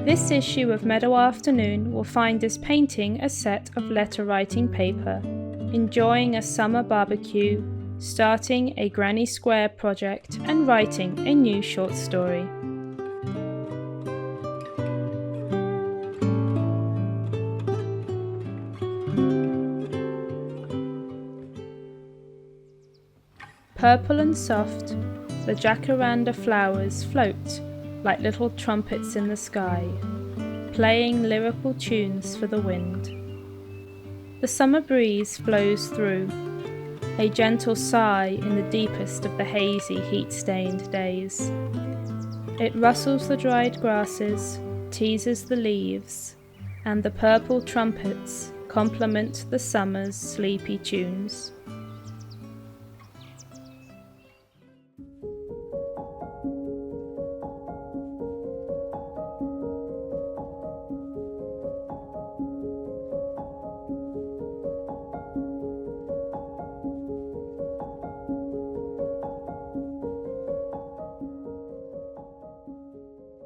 This issue of Meadow Afternoon will find us painting a set of letter-writing paper, enjoying a summer barbecue, starting a Granny Square project, and writing a new short story. Purple and soft, the jacaranda flowers float like little trumpets in the sky, playing lyrical tunes for the wind. The summer breeze flows through, a gentle sigh in the deepest of the hazy, heat-stained days. It rustles the dried grasses, teases the leaves, and the purple trumpets complement the summer's sleepy tunes.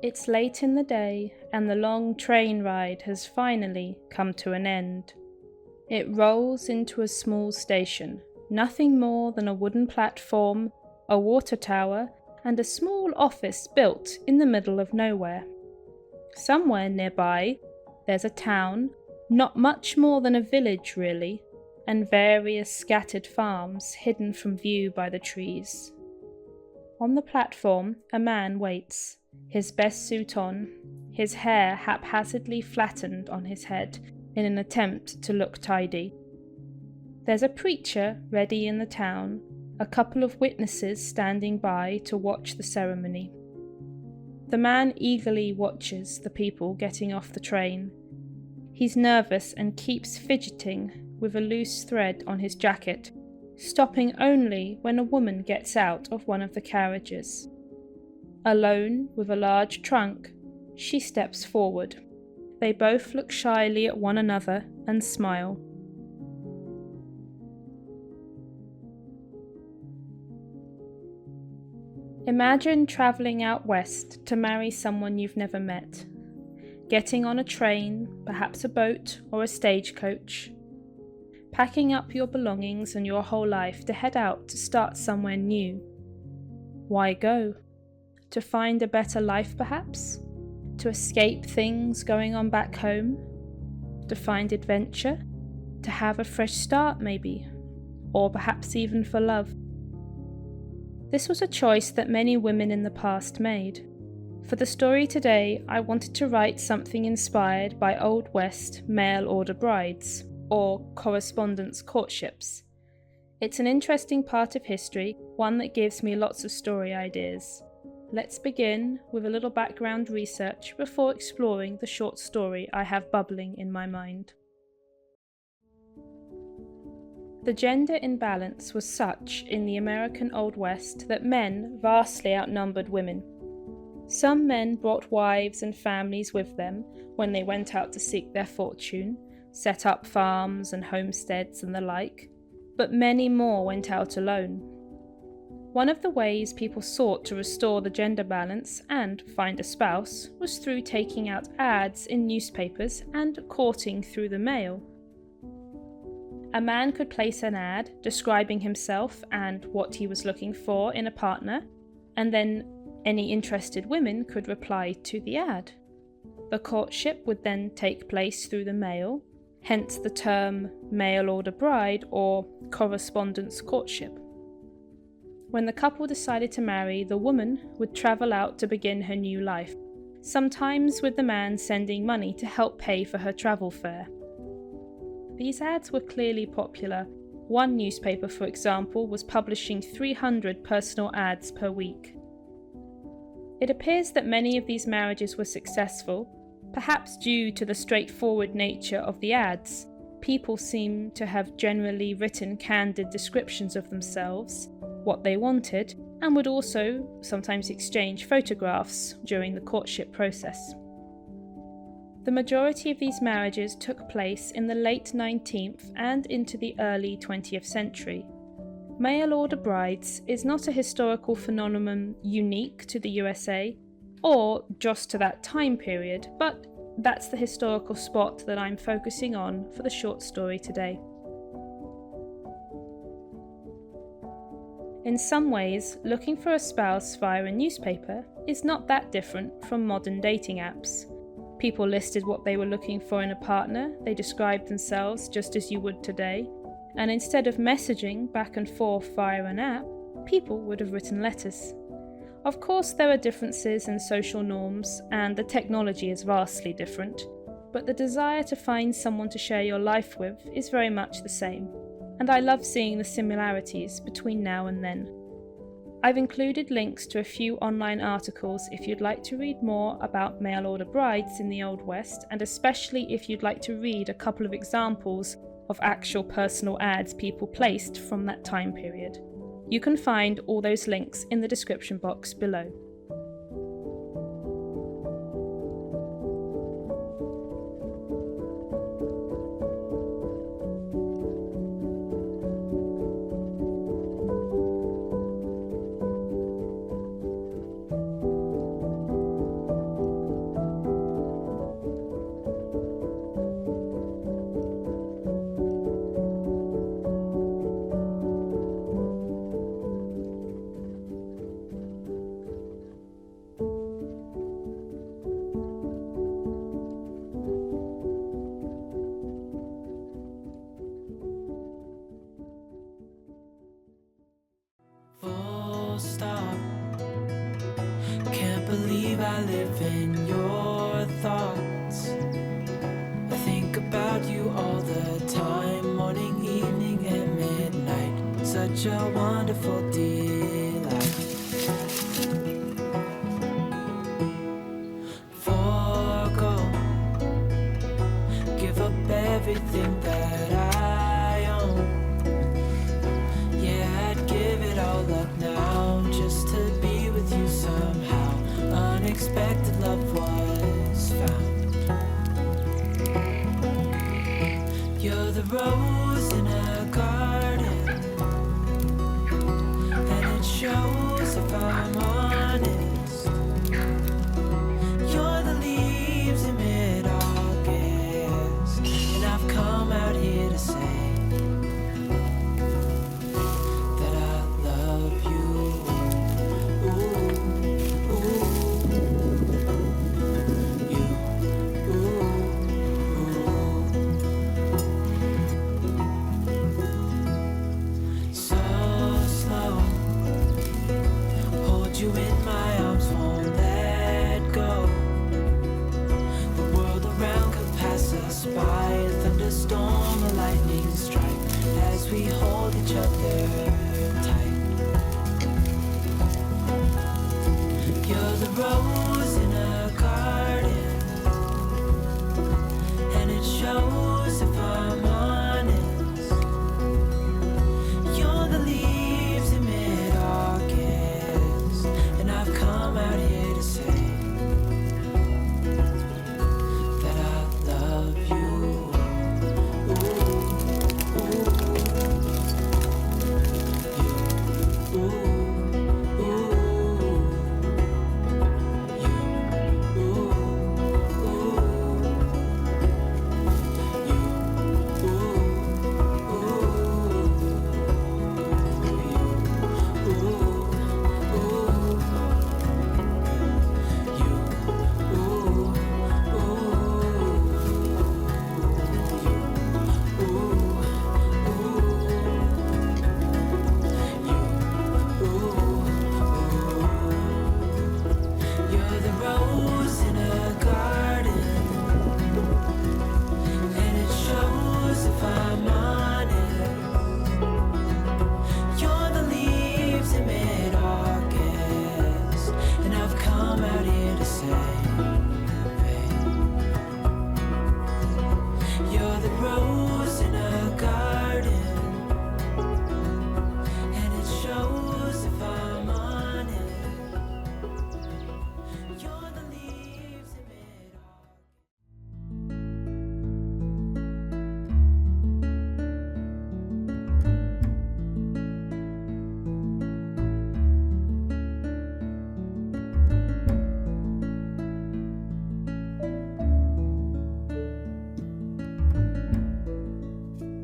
It's late in the day, and the long train ride has finally come to an end. It rolls into a small station, nothing more than a wooden platform, a water tower, and a small office built in the middle of nowhere. Somewhere nearby, there's a town, not much more than a village really, and various scattered farms hidden from view by the trees. On the platform, a man waits, his best suit on, his hair haphazardly flattened on his head in an attempt to look tidy. There's a preacher ready in the town, a couple of witnesses standing by to watch the ceremony. The man eagerly watches the people getting off the train. He's nervous and keeps fidgeting with a loose thread on his jacket, stopping only when a woman gets out of one of the carriages. Alone, with a large trunk, she steps forward. They both look shyly at one another and smile. Imagine travelling out west to marry someone you've never met. Getting on a train, perhaps a boat or a stagecoach. Packing up your belongings and your whole life to head out to start somewhere new. Why go? To find a better life, perhaps? To escape things going on back home? To find adventure? To have a fresh start, maybe? Or perhaps even for love? This was a choice that many women in the past made. For the story today, I wanted to write something inspired by Old West mail order brides, or correspondence courtships. It's an interesting part of history, one that gives me lots of story ideas. Let's begin with a little background research before exploring the short story I have bubbling in my mind. The gender imbalance was such in the American Old West that men vastly outnumbered women. Some men brought wives and families with them when they went out to seek their fortune, set up farms and homesteads and the like, but many more went out alone. One of the ways people sought to restore the gender balance and find a spouse was through taking out ads in newspapers and courting through the mail. A man could place an ad describing himself and what he was looking for in a partner, and then any interested women could reply to the ad. The courtship would then take place through the mail, hence the term mail order bride or correspondence courtship. When the couple decided to marry, the woman would travel out to begin her new life, sometimes with the man sending money to help pay for her travel fare. These ads were clearly popular. One newspaper, for example, was publishing 300 personal ads per week. It appears that many of these marriages were successful, perhaps due to the straightforward nature of the ads. People seem to have generally written candid descriptions of themselves, what they wanted, and would also sometimes exchange photographs during the courtship process. The majority of these marriages took place in the late 19th and into the early 20th century. Mail order brides is not a historical phenomenon unique to the USA, or just to that time period, but that's the historical spot that I'm focusing on for the short story today. In some ways, looking for a spouse via a newspaper is not that different from modern dating apps. People listed what they were looking for in a partner, they described themselves just as you would today, and instead of messaging back and forth via an app, people would have written letters. Of course, there are differences in social norms, and the technology is vastly different, but the desire to find someone to share your life with is very much the same, and I love seeing the similarities between now and then. I've included links to a few online articles if you'd like to read more about mail order brides in the Old West, and especially if you'd like to read a couple of examples of actual personal ads people placed from that time period. You can find all those links in the description box below. Stop. Can't believe I live in your thoughts. I think about you all the time, morning, evening, and midnight. Such a wonderful delight. Forgo, give up everything that I own. Yeah, I'd give it all up now, just to be with you somehow. Unexpected love was found. You're the rose in a garden, and it shows if I'm honest. You're the leaves in mid-August, and I've come out here to say you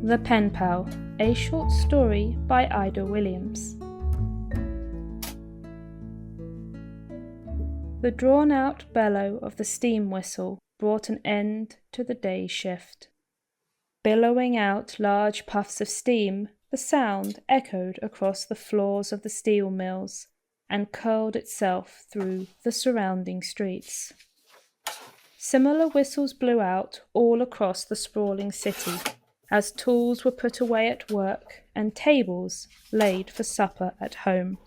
The Pen Pal, a short story by Ida Williams. The drawn-out bellow of the steam whistle brought an end to the day shift. Billowing out large puffs of steam, the sound echoed across the floors of the steel mills and curled itself through the surrounding streets. Similar whistles blew out all across the sprawling city as tools were put away at work and tables laid for supper at home.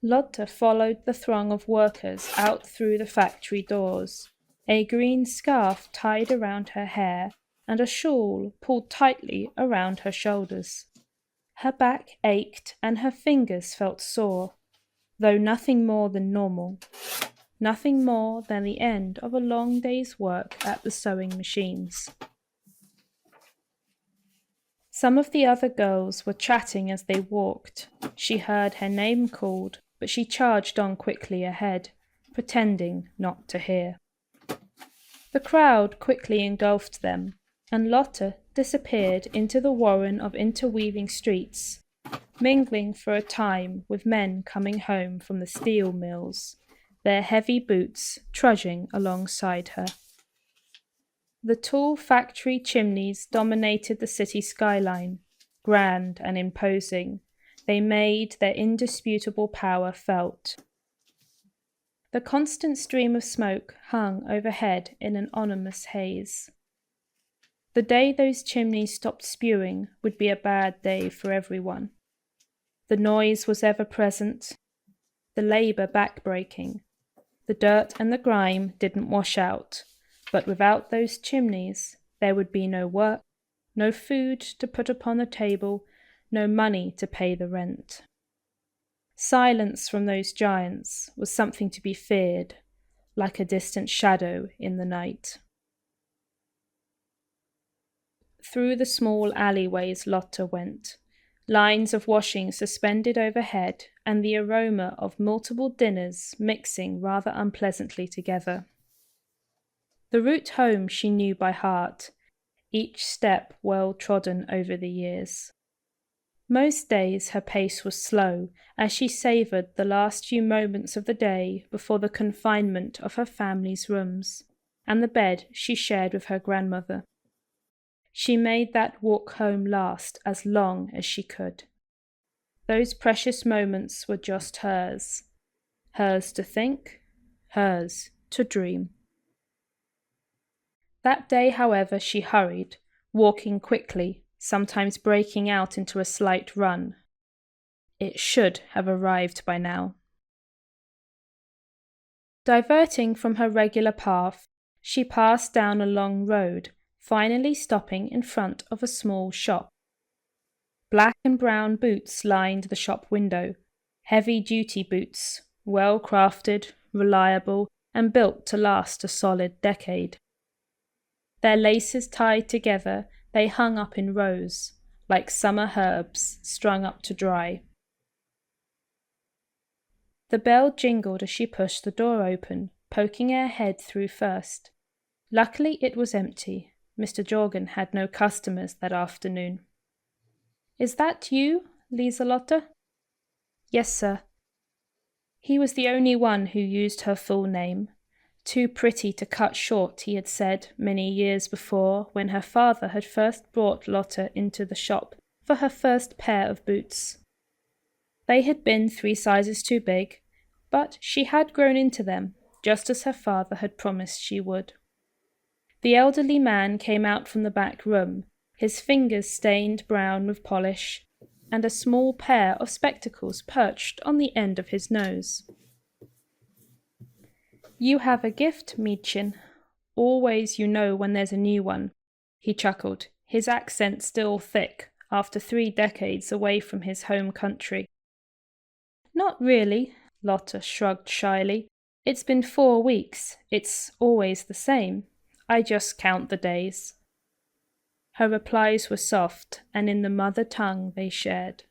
Lotte followed the throng of workers out through the factory doors, a green scarf tied around her hair and a shawl pulled tightly around her shoulders. Her back ached and her fingers felt sore, though nothing more than normal. Nothing more than the end of a long day's work at the sewing machines. Some of the other girls were chatting as they walked. She heard her name called, but she charged on quickly ahead, pretending not to hear. The crowd quickly engulfed them, and Lotte disappeared into the warren of interweaving streets, mingling for a time with men coming home from the steel mills, their heavy boots trudging alongside her. The tall factory chimneys dominated the city skyline, grand and imposing. They made their indisputable power felt. The constant stream of smoke hung overhead in an ominous haze. The day those chimneys stopped spewing would be a bad day for everyone. The noise was ever present, the labour backbreaking. The dirt and the grime didn't wash out, but without those chimneys there would be no work, no food to put upon the table, no money to pay the rent. Silence from those giants was something to be feared, like a distant shadow in the night. Through the small alleyways Lotte went, lines of washing suspended overhead and the aroma of multiple dinners mixing rather unpleasantly together. The route home she knew by heart, each step well trodden over the years. Most days her pace was slow as she savoured the last few moments of the day before the confinement of her family's rooms and the bed she shared with her grandmother. She made that walk home last as long as she could. Those precious moments were just hers. Hers to think, hers to dream. That day, however, she hurried, walking quickly, sometimes breaking out into a slight run. It should have arrived by now. Diverting from her regular path, she passed down a long road, finally stopping in front of a small shop. Black and brown boots lined the shop window, heavy-duty boots, well-crafted, reliable, and built to last a solid decade. Their laces tied together, they hung up in rows, like summer herbs strung up to dry. The bell jingled as she pushed the door open, poking her head through first. Luckily it was empty. Mr. Jorgen had no customers that afternoon. "Is that you, Lieselotte?" "Yes, sir." He was the only one who used her full name. Too pretty to cut short, he had said many years before when her father had first brought Lotte into the shop for her first pair of boots. They had been 3 sizes too big, but she had grown into them, just as her father had promised she would. The elderly man came out from the back room, his fingers stained brown with polish, and a small pair of spectacles perched on the end of his nose. "You have a gift, Mädchen. Always you know when there's a new one," he chuckled, his accent still thick after 3 decades away from his home country. "Not really," Lotte shrugged shyly. "It's been 4 weeks. It's always the same. I just count the days." Her replies were soft, and in the mother tongue they shared.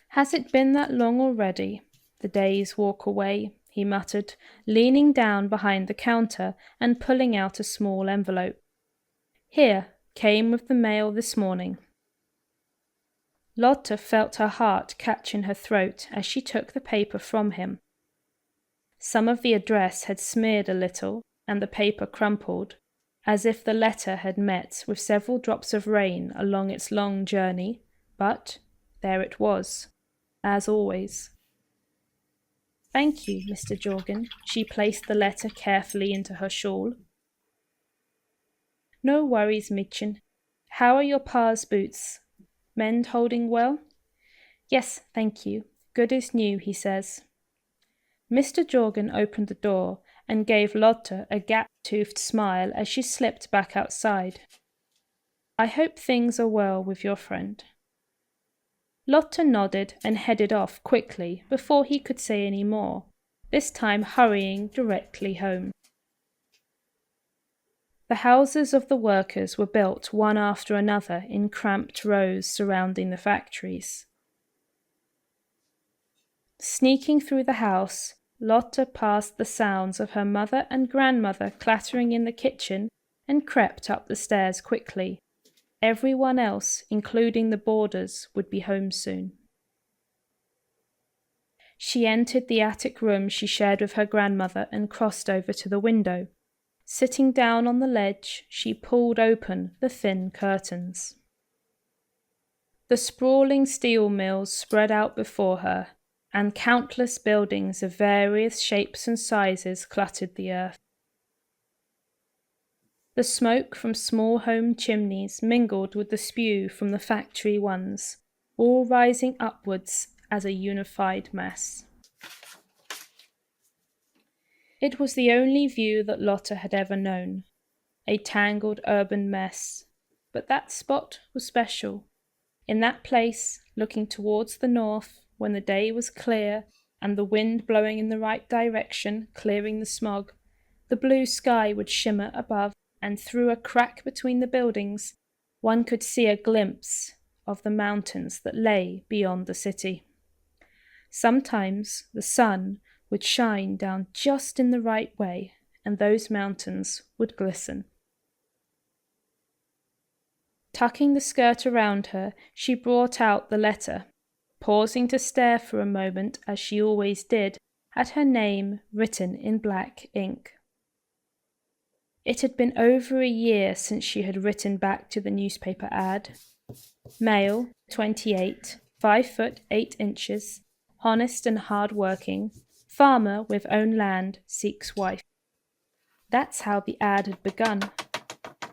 "Has it been that long already?" The days walk away. he muttered, leaning down behind the counter and pulling out a small envelope. Here, came with the mail this morning. Lotte felt her heart catch in her throat as she took the paper from him. Some of the address had smeared a little, and the paper crumpled, as if the letter had met with several drops of rain along its long journey, but there it was, as always. Thank you, Mr. Jorgen. She placed the letter carefully into her shawl. No worries, Mädchen. How are your pa's boots? Mend holding well? Yes, thank you. Good as new, he says. Mr. Jorgen opened the door and gave Lotte a gap-toothed smile as she slipped back outside. I hope things are well with your friend. Lotte nodded and headed off quickly before he could say any more, this time hurrying directly home. The houses of the workers were built one after another in cramped rows surrounding the factories. Sneaking through the house, Lotte passed the sounds of her mother and grandmother clattering in the kitchen and crept up the stairs quickly. Everyone else, including the boarders, would be home soon. She entered the attic room she shared with her grandmother and crossed over to the window. Sitting down on the ledge, she pulled open the thin curtains. The sprawling steel mills spread out before her, and countless buildings of various shapes and sizes cluttered the earth. The smoke from small home chimneys mingled with the spew from the factory ones, all rising upwards as a unified mass. It was the only view that Lotte had ever known, a tangled urban mess, but that spot was special. In that place, looking towards the north, when the day was clear and the wind blowing in the right direction, clearing the smog, the blue sky would shimmer above, and through a crack between the buildings, one could see a glimpse of the mountains that lay beyond the city. Sometimes the sun would shine down just in the right way, and those mountains would glisten. Tucking the skirt around her, she brought out the letter, pausing to stare for a moment, as she always did, at her name written in black ink. It had been over a year since she had written back to the newspaper ad. Male, 28, 5 foot 8 inches, honest and hard-working, farmer with own land, seeks wife. That's how the ad had begun.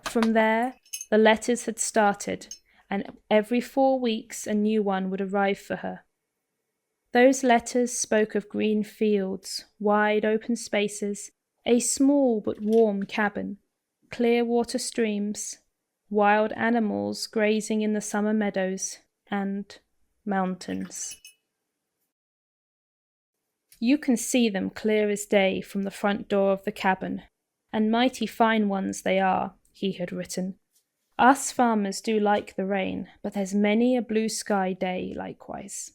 From there, the letters had started, and every 4 weeks a new one would arrive for her. Those letters spoke of green fields, wide open spaces, a small but warm cabin, clear water streams, wild animals grazing in the summer meadows, and mountains. You can see them clear as day from the front door of the cabin, and mighty fine ones they are, he had written. Us farmers do like the rain, but there's many a blue sky day likewise.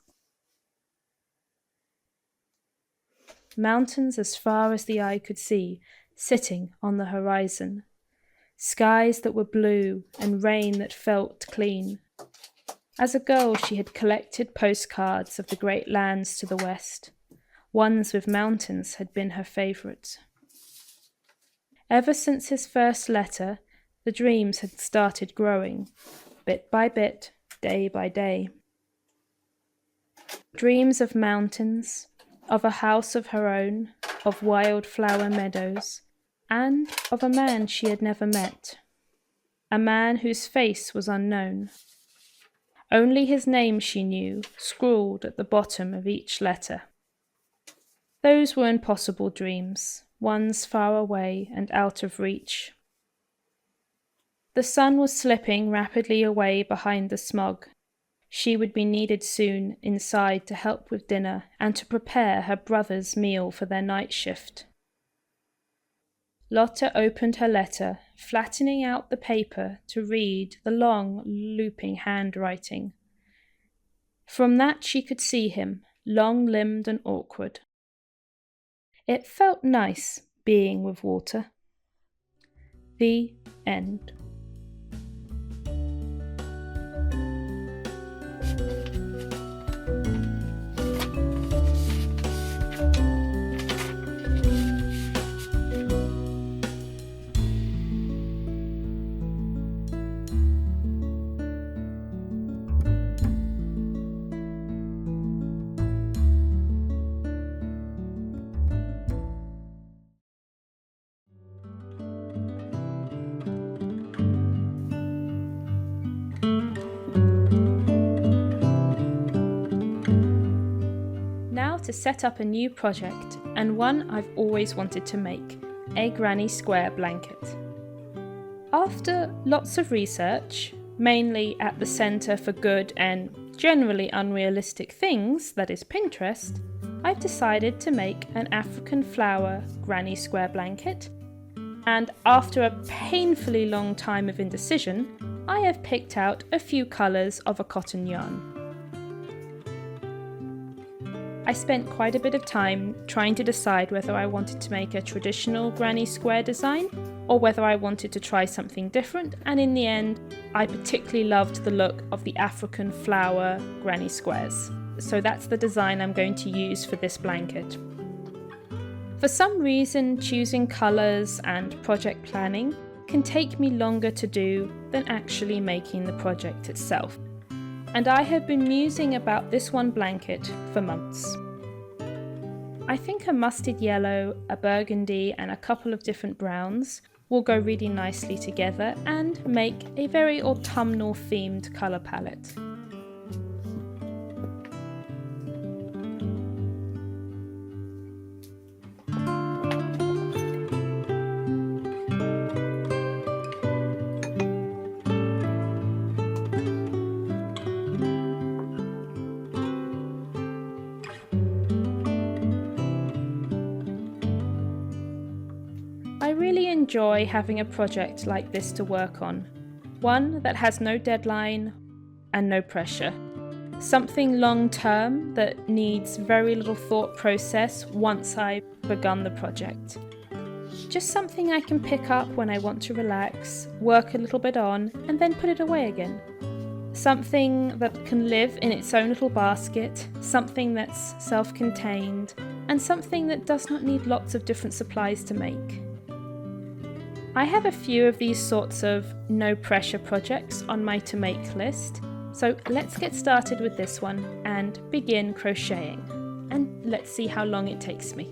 Mountains as far as the eye could see, sitting on the horizon. Skies that were blue and rain that felt clean. As a girl she had collected postcards of the great lands to the west. Ones with mountains had been her favourite. Ever since his first letter, the dreams had started growing, bit by bit, day by day. Dreams of mountains, of a house of her own, of wildflower meadows, and of a man she had never met. A man whose face was unknown. Only his name she knew, scrawled at the bottom of each letter. Those were impossible dreams, ones far away and out of reach. The sun was slipping rapidly away behind the smog. She would be needed soon inside to help with dinner and to prepare her brother's meal for their night shift. Lotte opened her letter, flattening out the paper to read the long, looping handwriting. From that she could see him, long-limbed and awkward. It felt nice being with water. The end. To set up a new project, and one I've always wanted to make, a granny square blanket. After lots of research, mainly at the Centre for Good and Generally Unrealistic Things, that is Pinterest, I've decided to make an African flower granny square blanket, and after a painfully long time of indecision, I have picked out a few colours of a cotton yarn. I spent quite a bit of time trying to decide whether I wanted to make a traditional granny square design or whether I wanted to try something different, and in the end I particularly loved the look of the African flower granny squares. So that's the design I'm going to use for this blanket. For some reason, choosing colours and project planning can take me longer to do than actually making the project itself. And I have been musing about this one blanket for months. I think a mustard yellow, a burgundy and a couple of different browns will go really nicely together and make a very autumnal themed colour palette. I really enjoy having a project like this to work on, one that has no deadline and no pressure. Something long-term that needs very little thought process once I've begun the project. Just something I can pick up when I want to relax, work a little bit on, and then put it away again. Something that can live in its own little basket, something that's self-contained, and something that does not need lots of different supplies to make. I have a few of these sorts of no-pressure projects on my to-make list, so let's get started with this one and begin crocheting, and let's see how long it takes me.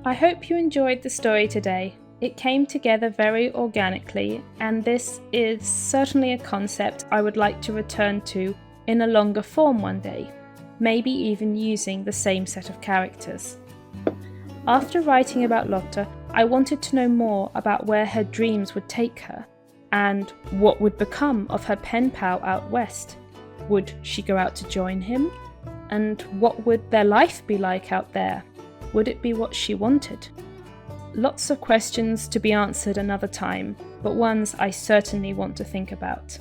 I hope you enjoyed the story today. It came together very organically, and this is certainly a concept I would like to return to in a longer form one day, maybe even using the same set of characters. After writing about Lotte, I wanted to know more about where her dreams would take her, and what would become of her pen pal out west. Would she go out to join him? And what would their life be like out there? Would it be what she wanted? Lots of questions to be answered another time, but ones I certainly want to think about.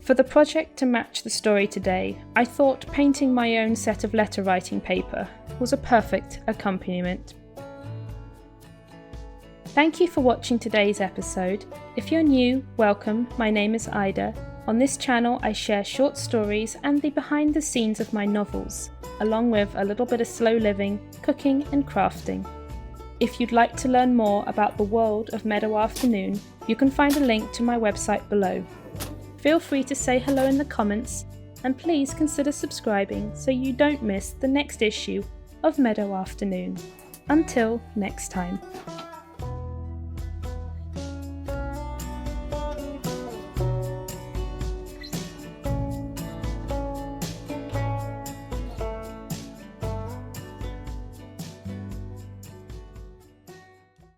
For the project to match the story today, I thought painting my own set of letter writing paper was a perfect accompaniment. Thank you for watching today's episode. If you're new, welcome, my name is Ida. On this channel I share short stories and the behind the scenes of my novels, along with a little bit of slow living, cooking and crafting. If you'd like to learn more about the world of Meadow Afternoon, you can find a link to my website below. Feel free to say hello in the comments, and please consider subscribing so you don't miss the next issue of Meadow Afternoon. Until next time.